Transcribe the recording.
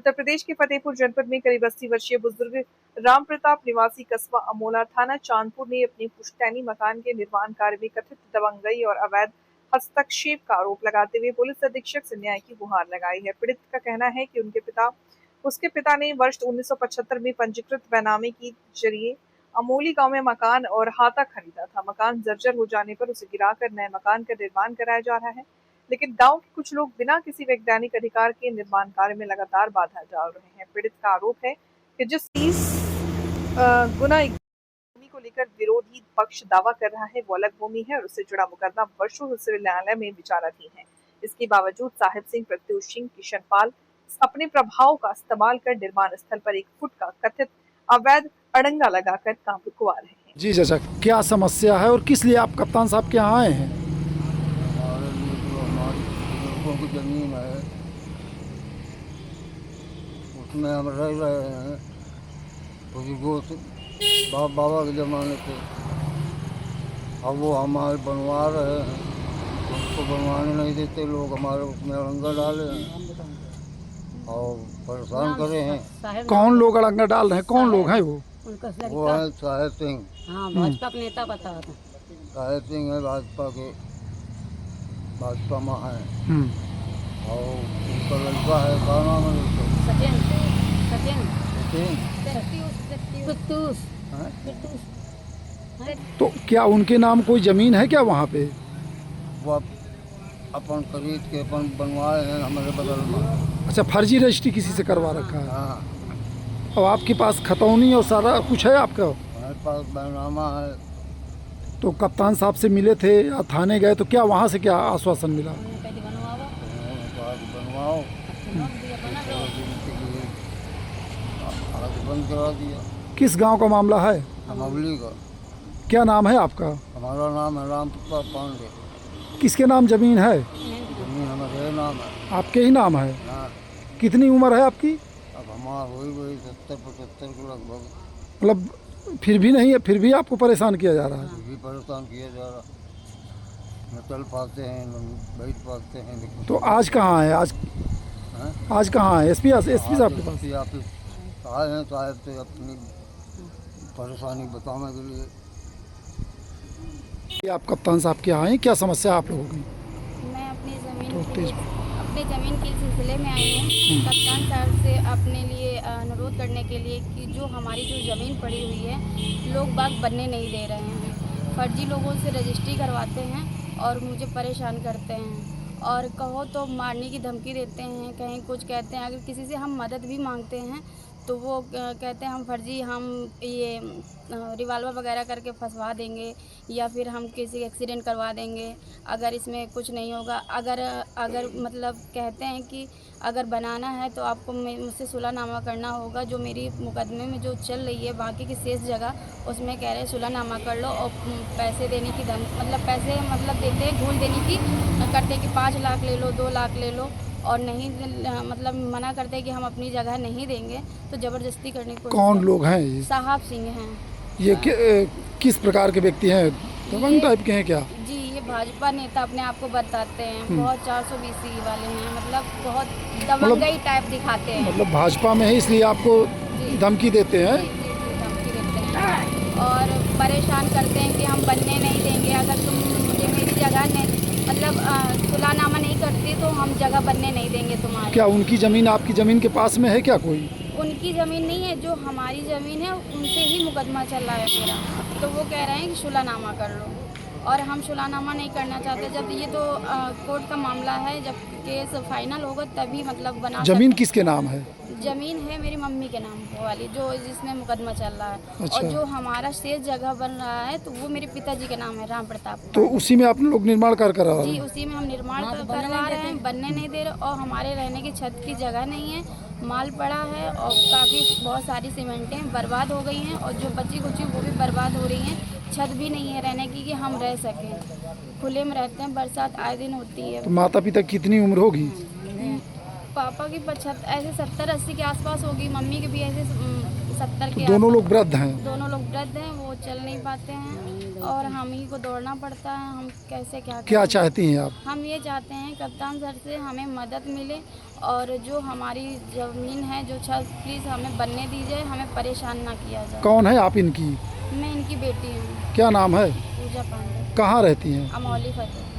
उत्तर प्रदेश के फतेहपुर जनपद में करीब 80 वर्षीय बुजुर्ग राम प्रताप निवासी कस्बा अमोला थाना चांदपुर ने अपने पुश्तैनी मकान के निर्माण कार्य में कथित दबंगई और अवैध हस्तक्षेप का आरोप लगाते हुए पुलिस अधीक्षक से न्याय की गुहार लगाई है। पीड़ित का कहना है कि उसके पिता ने वर्ष 1975 में पंजीकृत बैनामे के जरिए अमोली गांव में मकान और हाता खरीदा था। मकान जर्जर हो जाने पर उसे गिराकर नए मकान का निर्माण कराया जा रहा है, लेकिन गांव के कुछ लोग बिना किसी वैज्ञानिक अधिकार के निर्माण कार्य में लगातार बाधा डाल रहे हैं। पीड़ित का आरोप है कि जिस 30 गुना भूमि को लेकर विरोधी पक्ष दावा कर रहा है वो अलग भूमि है और उससे जुड़ा मुकदमा वर्षों से न्यायालय में विचाराधीन है। इसके बावजूद साहिब सिंह, प्रत्युष सिंह, किशन पाल अपने प्रभाव का इस्तेमाल कर निर्माण स्थल पर 1 फुट का कथित अवैध अड़ंगा लगाकर काम रुकवा रहे हैं। जी चाचा, क्या समस्या है और किस लिए आप कप्तान साहब के यहाँ आए हैं? की जमीन है, उसमें हम रह रहे हैं बुजुर्गों से बाबा के ज़माने से। अब वो हमारे बनवा रहे हैं, उसको बनवाने नहीं देते लोग, हमारे उसमें अड़ंगा डाले हैं और परेशान करे हैं। कौन लोग अड़ंगा डाल रहे हैं? कौन लोग हैं वो? वो है साहिब सिंह। हाँ, भाजपा के नेता बता था। साहिब सिंह है भाजपा के, भाजपा में है। और उनका लड़का है, क्या नाम है उसका? तो क्या उनके नाम कोई जमीन है क्या वहाँ पे? वो अपन खरीद के अपन बनवाए हैं हमारे बगल में। अच्छा, फर्जी रजिस्ट्री किसी से करवा रखा है? हाँ। और आपके पास खतौनी और सारा कुछ है आपका? हमारे पास बैनामा है। तो कप्तान साहब से मिले थे या थाने गए तो क्या वहाँ से क्या आश्वासन मिला? बनवाओ, आज बंद करा दिया। किस गांव का मामला है? अमौली का। क्या नाम है आपका? हमारा नाम है राम प्रताप पांडे। किसके नाम जमीन है? जमीन हमारे नाम है। आपके ही नाम है? हाँ। कितनी उम्र है आपकी? अब हमारा वही 70-75 के लगभग। मतलब फिर भी नहीं है, फिर भी आपको परेशान किया जा रहा है? फिर भी परेशान किया जा रहा, न चल पाते हैं न बैठ पाते हैं। लेकिन तो आज कहाँ है? आज कहाँ है? एसपी साहब के पास? ऑफिस आए हैं साहब से अपनी परेशानी बताने के लिए। आप कप्तान साहब के यहाँ आए, क्या समस्या आप लोगों की? मैं अपनी तो ज़मीन के सिलसिले में आई हूँ कप्तान साहब से अपने लिए अनुरोध करने के लिए कि जो हमारी ज़मीन पड़ी हुई है लोग बाग बनने नहीं दे रहे हैं, फर्जी लोगों से रजिस्ट्री करवाते हैं और मुझे परेशान करते हैं और कहो तो मारने की धमकी देते हैं, कहीं कुछ कहते हैं। अगर किसी से हम मदद भी मांगते हैं तो वो कहते हैं हम फर्जी, हम ये रिवाल्वर वगैरह करके फंसवा देंगे या फिर हम किसी एक्सीडेंट करवा देंगे अगर इसमें कुछ नहीं होगा। अगर मतलब कहते हैं कि अगर बनाना है तो आपको मुझसे सुलहनामा करना होगा। जो मेरी मुकदमे में जो चल रही है बाकी की शेष जगह उसमें कह रहे हैं सुलहनामा कर लो और पैसे देने की पैसे देते हैं, घूल देने की करते कि 5 लाख ले लो, 2 लाख ले लो और नहीं मना करते कि हम अपनी जगह नहीं देंगे तो ज़बरदस्ती करने को। कौन लोग हैं ये? साहब सिंह हैं। ये किस प्रकार के व्यक्ति हैं? दबंग टाइप के हैं क्या? जी, ये भाजपा नेता अपने आप को बताते हैं, बहुत 420 वाले हैं, बहुत दबंगई टाइप दिखाते हैं। मतलब भाजपा में है इसलिए आपको धमकी देते हैं? जी, धमकी देते हैं और परेशान करते हैं कि हम बनने नहीं देंगे, अगर तुम मुझे मेरी जगह ने सुलहनामा नहीं करती तो हम जगह बनने नहीं देंगे तुम्हारी। क्या उनकी ज़मीन आपकी ज़मीन के पास में है क्या कोई? उनकी ज़मीन नहीं है, जो हमारी ज़मीन है उनसे ही मुकदमा चल रहा है मेरा, तो वो कह रहे हैं कि सुलहनामा कर लो और हम सुलहनामा नहीं करना चाहते। जब ये तो कोर्ट का मामला है, जब केस फाइनल होगा तभी बना। ज़मीन किसके नाम है? ज़मीन है मेरी मम्मी के नाम वाली, जो जिसमें मुकदमा चल रहा है। अच्छा। और जो हमारा शेष जगह बन रहा है तो वो मेरे पिताजी के नाम है, राम प्रताप। तो उसी में आप लोग निर्माण कर रहे हैं? जी, उसी में हम निर्माण करवा रहे हैं, बनने नहीं दे रहे और हमारे रहने की छत की जगह नहीं है, माल पड़ा है और बहुत सारी सीमेंटें बर्बाद हो गई हैं और जो बची कुची वो भी बर्बाद हो रही हैं। छत भी नहीं है रहने की कि हम रह सकें, खुले में रहते हैं, बरसात आए दिन होती है। तो माता पिता कितनी उम्र होगी? पापा की 70-80 के आसपास होगी, मम्मी की भी ऐसे 70 के। दोनों लोग वृद्ध हैं? दोनों लोग वृद्ध हैं, वो चल नहीं पाते हैं और हम ही को दौड़ना पड़ता है। हम कैसे क्या चाहती हैं आप? हम ये चाहते हैं कप्तान सर से हमें मदद मिले और जो हमारी ज़मीन है जो छत प्लीज़ हमें बनने दी जाए, हमें परेशान ना किया जाए। कौन है आप इनकी? मैं इनकी बेटी हूँ, क्या नाम है? पूजा पांडे, कहाँ रहती हैं? अमौली फतेह।